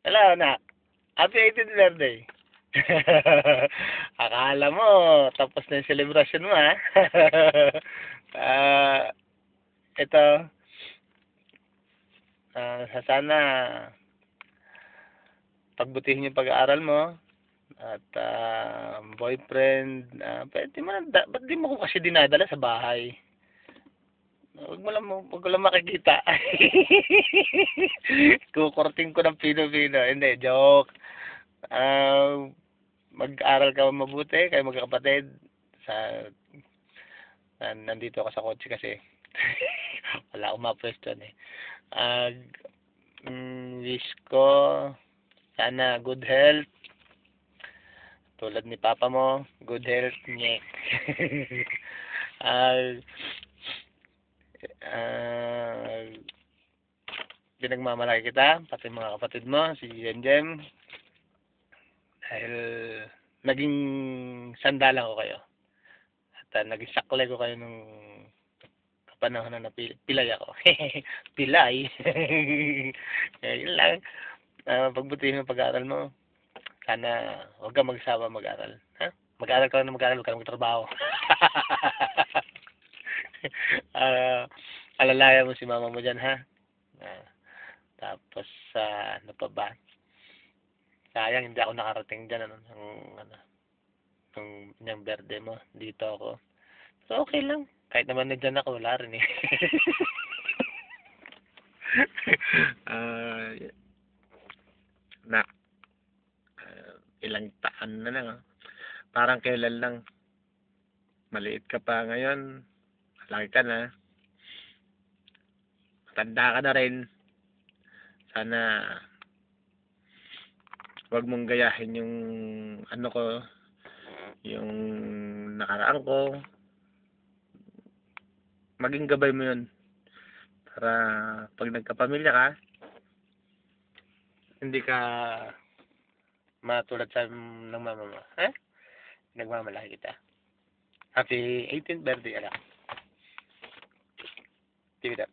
Hello, anak. Happy 18th birthday. Akala mo, tapos na yung celebration mo, ha? Ah, ito, sana pagbutihin yung pag-aaral mo at boyfriend, pwede mo, ba't di mo ko kasi dinadala sa bahay? Wag mo lang makikita. Kukurting ko ng pino-pino. Hindi, joke. Ah, mag-aral ka mabuti, kayo magkakapatid. Sa, nandito ako sa kotse kasi. Wala akong ma-question eh. Ah, wish ko, sana good health. Tulad ni Papa mo, good health niya. Ah, ah, pinagmamalaki kita, pati mga kapatid mo, si Jem. Dahil naging sandalan ko kayo. At naging saklay ko kayo nung panahon na pilay ako. Pilay. Yun lang. Pagbutihin mo pag-aaral mo. Sana huwag kang magsawa mag-aral. Ha? Mag-aaral ka lang na mag-aaral, huwag ka magtrabaho. Alalayan mo si mama mo dyan, ha? Ah, tapos, ano pa ba? Sayang, hindi ako nakarating dyan, yung birthday mo. Dito ako. So, okay lang. Kahit naman na dyan ako, wala rin eh. Ah, na, ilang taon na lang. Parang kailan lang. Maliit ka pa ngayon. Malaki ka na. Matanda ka na rin. Sana, wag mong gayahin yung, ano ko, yung nakaraan ko. Maging gabay mo yun. Para, pag nagkapamilya ka, hindi ka matulad sa ng mama mo. Ha? Nagmamalaki kita. Happy 18th birthday, anak. Give it up.